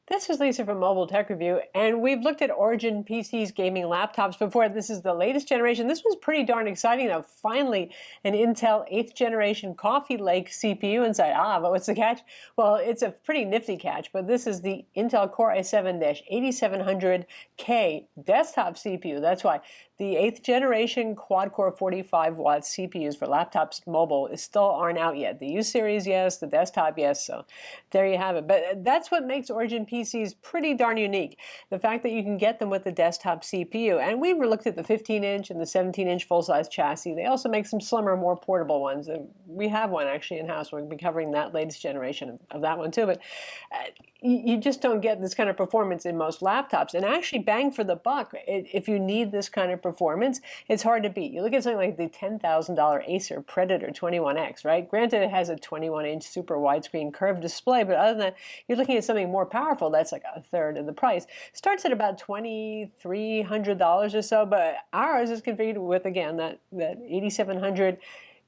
This is Lisa from Mobile Tech Review, and we've looked at Origin PC's gaming laptops before. This is the latest generation. This was pretty darn exciting, though. Finally, an Intel 8th generation Coffee Lake CPU inside. But what's the catch? Well, it's a pretty nifty catch, but this is the Intel Core i7-8700K desktop CPU. That's why. The 8th generation quad-core 45-watt CPUs for laptops mobile still aren't out yet. The U series, yes. The desktop, yes. So there you have it. But that's what makes Origin PCs pretty darn unique. The fact that you can get them with the desktop CPU. And we looked at the 15-inch and the 17-inch full-size chassis. They also make some slimmer, more portable ones. And we have one actually in-house. We'll be covering that latest generation of that one too. But you just don't get this kind of performance in most laptops. And actually, bang for the buck, if you need this kind of performance, it's hard to beat. You look at something like the $10,000 Acer Predator 21X, right? Granted, it has a 21-inch super widescreen curved display, but other than that, you're looking at something more powerful that's like a third of the price. Starts at about $2,300 or so, but ours is configured with, again, that 8700K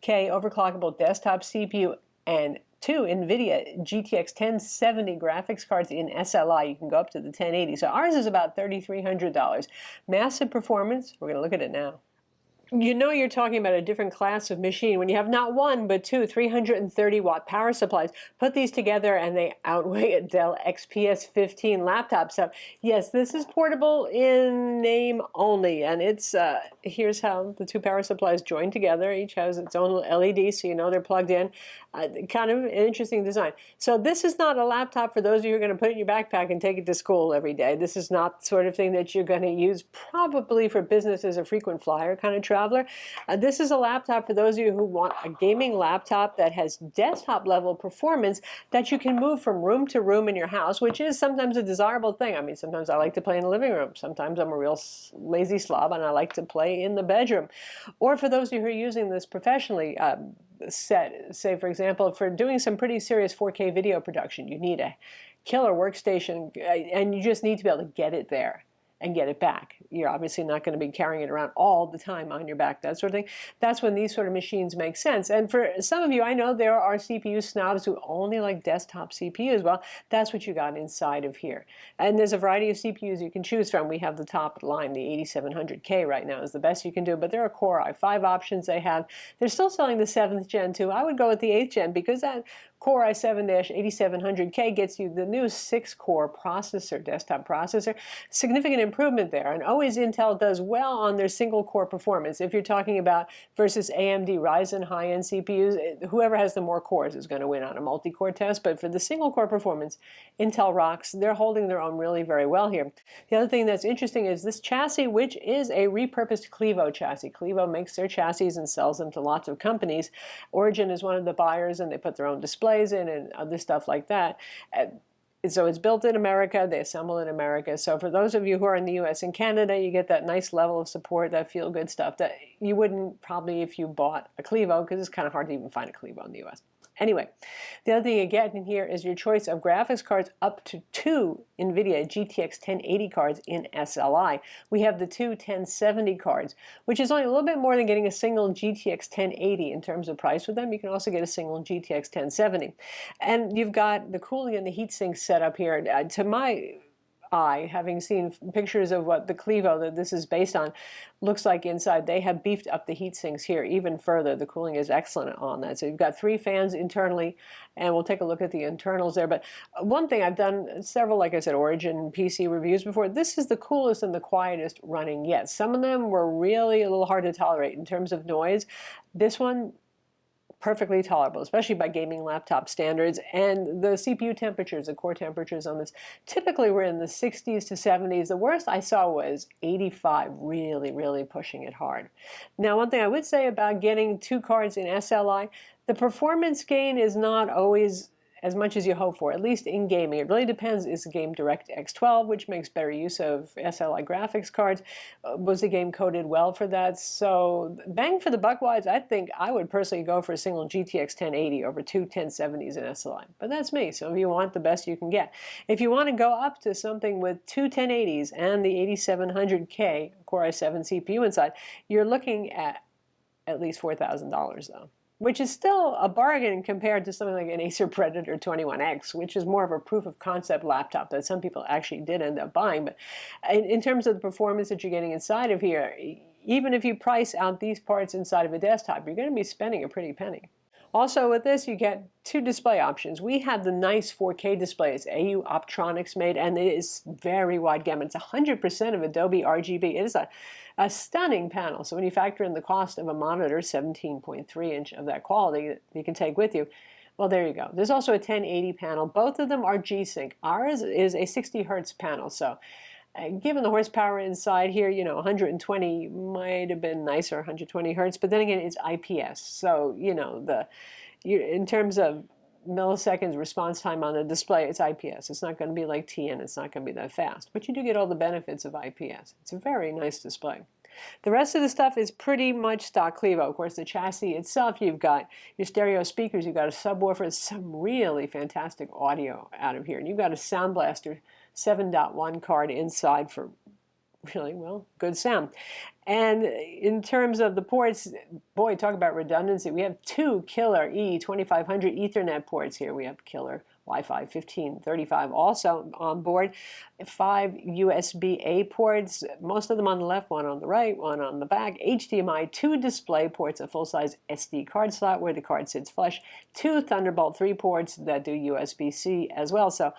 overclockable desktop CPU and two NVIDIA GTX 1070 graphics cards in SLI. You can go up to the 1080. So ours is about $3,300. Massive performance. We're going to look at it now. You know you're talking about a different class of machine when you have not one, but two 330-watt power supplies. Put these together and they outweigh a Dell XPS 15 laptop. So yes, this is portable in name only. And it's here's how the two power supplies join together. Each has its own LED, so you know they're plugged in. Kind of an interesting design. So this is not a laptop for those of you who are going to put it in your backpack and take it to school every day. This is not the sort of thing that you're going to use probably for business as a frequent flyer kind of traveler. This is a laptop for those of you who want a gaming laptop that has desktop level performance that you can move from room to room in your house, which is sometimes a desirable thing. I mean, sometimes I like to play in the living room. Sometimes I'm a real lazy slob and I like to play in the bedroom. Or for those of you who are using this professionally, say for example, for doing some pretty serious 4K video production, you need a killer workstation and you just need to be able to get it there and get it back. You're obviously not going to be carrying it around all the time on your back, that sort of thing. That's when these sort of machines make sense. And for some of you, I know there are CPU snobs who only like desktop CPUs. Well, that's what you got inside of here. And there's a variety of CPUs you can choose from. We have the top line, the 8700K right now is the best you can do, but there are Core i5 options they have. They're still selling the 7th Gen too. I would go with the 8th Gen because that Core i7-8700K gets you the new 6-core processor, desktop processor. Significant improvement there. And always Intel does well on their single-core performance. If you're talking about versus AMD Ryzen high-end CPUs, whoever has the more cores is going to win on a multi-core test. But for the single-core performance, Intel rocks. They're holding their own really very well here. The other thing that's interesting is this chassis, which is a repurposed Clevo chassis. Clevo makes their chassis and sells them to lots of companies. Origin is one of the buyers, and they put their own displays in and other stuff like that. So it's built in America, they assemble in America. So for those of you who are in the US and Canada, you get that nice level of support, that feel-good stuff that you wouldn't probably if you bought a Clevo, because it's kind of hard to even find a Clevo in the US. Anyway, the other thing you get in here is your choice of graphics cards up to two NVIDIA GTX 1080 cards in SLI. We have the two 1070 cards, which is only a little bit more than getting a single GTX 1080 in terms of price with them. You can also get a single GTX 1070. And you've got the cooling and the heatsink set up here. To my eye, having seen pictures of what the Clevo that this is based on looks like inside, they have beefed up the heat sinks here even further. The cooling is excellent on that. So you've got 3 fans internally, and we'll take a look at the internals there. But one thing, I've done several, like I said, Origin PC reviews before. This is the coolest and the quietest running yet. Some of them were really a little hard to tolerate in terms of noise. This one, perfectly tolerable, especially by gaming laptop standards. And the CPU temperatures, the core temperatures on this, typically were in the 60s to 70s. The worst I saw was 85, really, really pushing it hard. Now, one thing I would say about getting 2 cards in SLI, the performance gain is not always as much as you hope for, at least in gaming. It really depends. Is the game DirectX 12, which makes better use of SLI graphics cards? Was the game coded well for that? So bang for the buck wise, I think I would personally go for a single GTX 1080 over 2 1070s in SLI. But that's me. So if you want the best you can get. If you want to go up to something with 2 1080s and the 8700K Core i7 CPU inside, you're looking at least $4,000 though. which is still a bargain compared to something like an Acer Predator 21X, which is more of a proof of concept laptop that some people actually did end up buying. But in terms of the performance that you're getting inside of here, even if you price out these parts inside of a desktop, you're going to be spending a pretty penny. Also with this, you get two display options. We have the nice 4K displays AU Optronics made, and it is very wide gamut. It's 100% of Adobe RGB. It is a stunning panel. So when you factor in the cost of a monitor, 17.3 inch of that quality that you can take with you, well, there you go. There's also a 1080 panel. Both of them are G-Sync. Ours is a 60 hertz panel. So given the horsepower inside here, 120 might have been nicer, 120 hertz, but then again, it's IPS. So, in terms of milliseconds response time on the display, it's IPS. It's not going to be like TN. It's not going to be that fast. But you do get all the benefits of IPS. It's a very nice display. The rest of the stuff is pretty much stock Clevo. Of course, the chassis itself, you've got your stereo speakers, you've got a subwoofer, some really fantastic audio out of here. And you've got a SoundBlaster 7.1 card inside for really, well, good sound. And in terms of the ports, boy, talk about redundancy. We have two Killer E2500 Ethernet ports here. We have Killer Wi-Fi 1535 also on board. 5 USB-A ports, most of them on the left, one on the right, one on the back. HDMI 2 display ports, a full-size SD card slot where the card sits flush. 2 Thunderbolt 3 ports that do USB-C as well. So,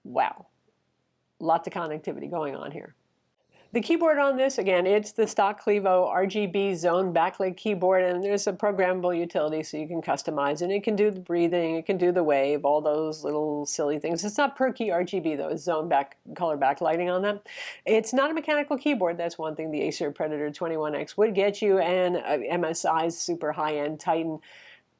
wow, lots of connectivity going on here. The keyboard on this, again, it's the stock Clevo RGB zone backlit keyboard, and there's a programmable utility so you can customize it. It can do the breathing, it can do the wave, all those little silly things. It's not per key RGB though, it's zone color backlighting on them. It's not a mechanical keyboard, that's one thing the Acer Predator 21X would get you, and MSI's super high-end Titan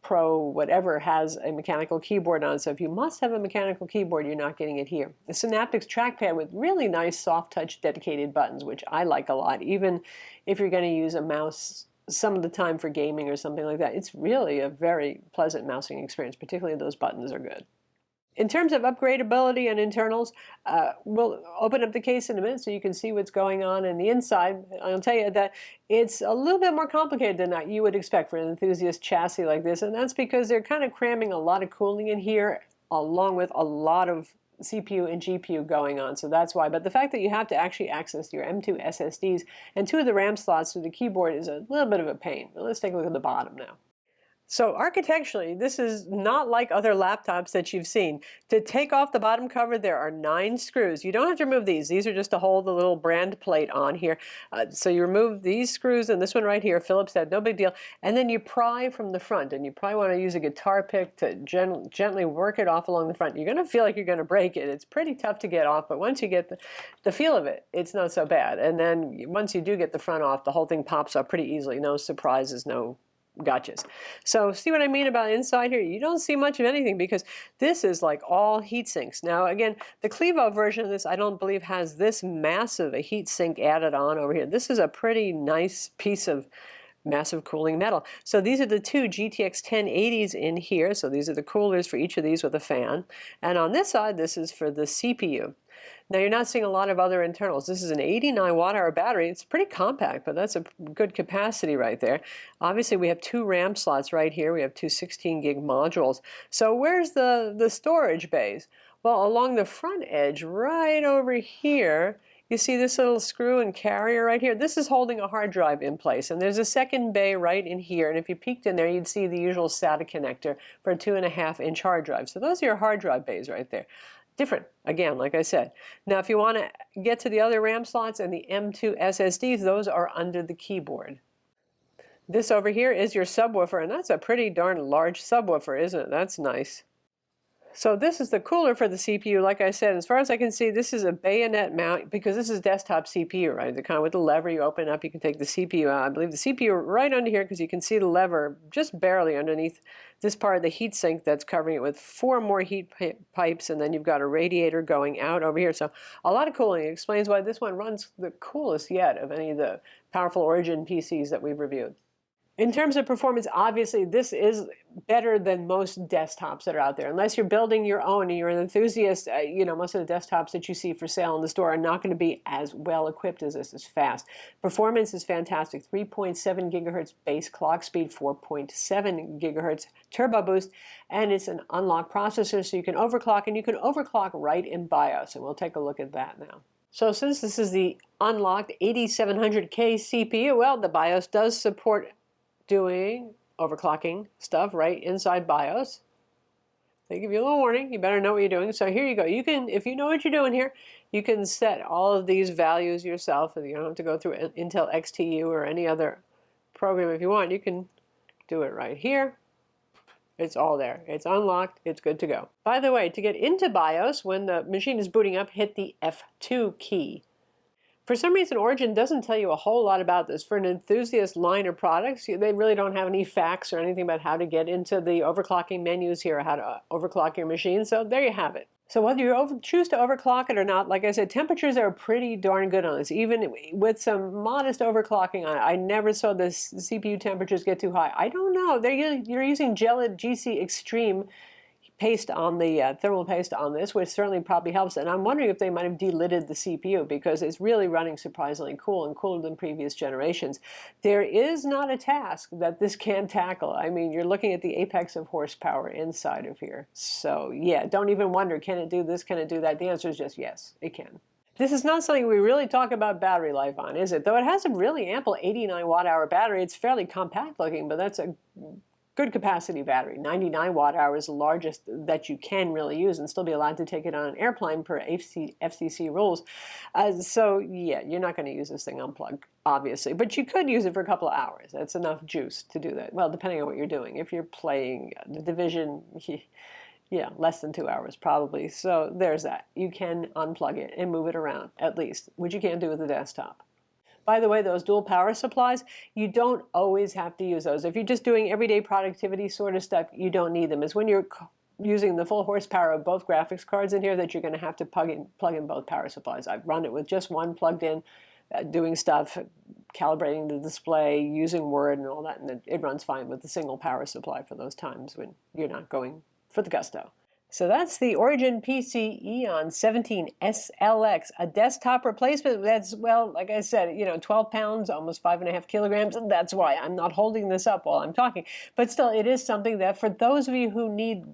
Pro whatever has a mechanical keyboard on, so if you must have a mechanical keyboard, you're not getting it here. The Synaptics trackpad with really nice soft touch dedicated buttons, which I like a lot, even if you're going to use a mouse some of the time for gaming or something like that. It's really a very pleasant mousing experience, particularly those buttons are good. In terms of upgradability and internals, we'll open up the case in a minute so you can see what's going on in the inside. I'll tell you that it's a little bit more complicated than that you would expect for an enthusiast chassis like this, and that's because they're kind of cramming a lot of cooling in here along with a lot of CPU and GPU going on, so that's why. But the fact that you have to actually access your M.2 SSDs and 2 of the RAM slots through the keyboard is a little bit of a pain. But let's take a look at the bottom now. So architecturally, this is not like other laptops that you've seen. To take off the bottom cover, there are 9 screws. You don't have to remove these. These are just to hold the little brand plate on here. So you remove these screws and this one right here, Phillips head, no big deal. And then you pry from the front, and you probably want to use a guitar pick to gently work it off along the front. You're going to feel like you're going to break it. It's pretty tough to get off, but once you get the feel of it, it's not so bad. And then once you do get the front off, the whole thing pops up pretty easily. No surprises, no gotchas. So see what I mean about inside here? You don't see much of anything because this is like all heat sinks. Now again, the Clevo version of this I don't believe has this massive a heat sink added on over here. This is a pretty nice piece of massive cooling metal. So these are the 2 GTX 1080s in here. So these are the coolers for each of these with a fan. And on this side, this is for the CPU. Now you're not seeing a lot of other internals. This is an 89 watt-hour battery. It's pretty compact, but that's a good capacity right there. Obviously we have 2 RAM slots right here. We have 2 16 gig modules. So where's the storage bays? Well, along the front edge, right over here, you see this little screw and carrier right here? This is holding a hard drive in place, and there's a second bay right in here, and if you peeked in there, you'd see the usual SATA connector for a 2.5-inch hard drive. So those are your hard drive bays right there. Different, again, like I said. Now, if you want to get to the other RAM slots and the M.2 SSDs, those are under the keyboard. This over here is your subwoofer, and that's a pretty darn large subwoofer, isn't it? That's nice. So this is the cooler for the CPU. Like I said, as far as I can see, this is a bayonet mount because this is desktop CPU, right? The kind with the lever you open up, you can take the CPU out. I believe the CPU right under here because you can see the lever just barely underneath this part of the heatsink that's covering it with 4 more heat pipes, and then you've got a radiator going out over here. So a lot of cooling. It explains why this one runs the coolest yet of any of the powerful Origin PCs that we've reviewed. In terms of performance, obviously, this is better than most desktops that are out there. Unless you're building your own and you're an enthusiast, most of the desktops that you see for sale in the store are not going to be as well equipped as this. Is fast. Performance is fantastic. 3.7 gigahertz base clock speed, 4.7 gigahertz turbo boost, and it's an unlocked processor, so you can overclock, and you can overclock right in BIOS, and we'll take a look at that now. So since this is the unlocked 8700K CPU, well, the BIOS does support doing overclocking stuff right inside BIOS. They give you a little warning. You better know what you're doing. So here you go. You can, if you know what you're doing here, you can set all of these values yourself. You don't have to go through Intel XTU or any other program if you want. You can do it right here. It's all there. It's unlocked. It's good to go. By the way, to get into BIOS, when the machine is booting up, hit the F2 key. For some reason, Origin doesn't tell you a whole lot about this. For an enthusiast line of products, they really don't have any facts or anything about how to get into the overclocking menus here, how to overclock your machine. So there you have it. So whether you choose to overclock it or not, like I said, temperatures are pretty darn good on this. Even with some modest overclocking on it, I never saw the CPU temperatures get too high. I don't know. You're using Gelid GC Extreme paste on the thermal paste on this, which certainly probably helps. And I'm wondering if they might have delidded the CPU, because it's really running surprisingly cool and cooler than previous generations. There is not a task that this can't tackle. I mean, you're looking at the apex of horsepower inside of here. So yeah, don't even wonder, can it do this, can it do that? The answer is just yes, it can. This is not something we really talk about battery life on, is it? Though it has a really ample 89 watt-hour battery. It's fairly compact looking, but that's a good capacity battery. 99 watt-hours, the largest that you can really use, and still be allowed to take it on an airplane per FCC rules. So yeah, you're not going to use this thing unplugged, obviously, but you could use it for a couple of hours. That's enough juice to do that. Well, depending on what you're doing. If you're playing The Division, yeah, less than 2 hours probably. So there's that. You can unplug it and move it around, at least, which you can't do with the desktop. By the way, those dual power supplies, you don't always have to use those. If you're just doing everyday productivity sort of stuff, you don't need them. It's when you're using the full horsepower of both graphics cards in here that you're going to have to plug in both power supplies. I've run it with just one plugged in, doing stuff, calibrating the display, using Word and all that, and it runs fine with the single power supply for those times when you're not going for the gusto. So that's the Origin PC EON17-SLX, a desktop replacement that's, well, like I said, 12 pounds, almost 5.5 kilograms, and that's why I'm not holding this up while I'm talking. But still, it is something that for those of you who need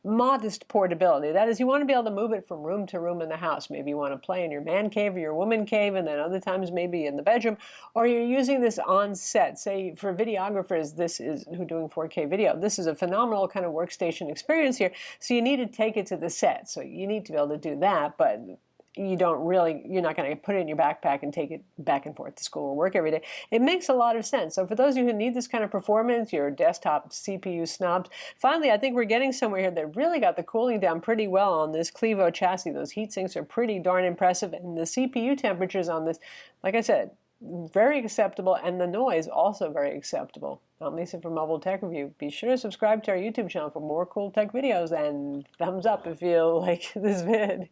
modest portability. That is, you want to be able to move it from room to room in the house. Maybe you want to play in your man cave or your woman cave, and then other times maybe in the bedroom, or you're using this on set. Say for videographers, this is who are doing 4K video. This is a phenomenal kind of workstation experience here. So you need to take it to the set. So you need to be able to do that, but you're not going to put it in your backpack and take it back and forth to school or work every day. It makes a lot of sense. So for those of you who need this kind of performance, your desktop CPU snobs, finally, I think we're getting somewhere here that really got the cooling down pretty well on this Clevo chassis. Those heat sinks are pretty darn impressive, and the CPU temperatures on this, like I said, very acceptable, and the noise also very acceptable. I'm Lisa from MobileTechReview. Be sure to subscribe to our YouTube channel for more cool tech videos, and thumbs up if you like this vid.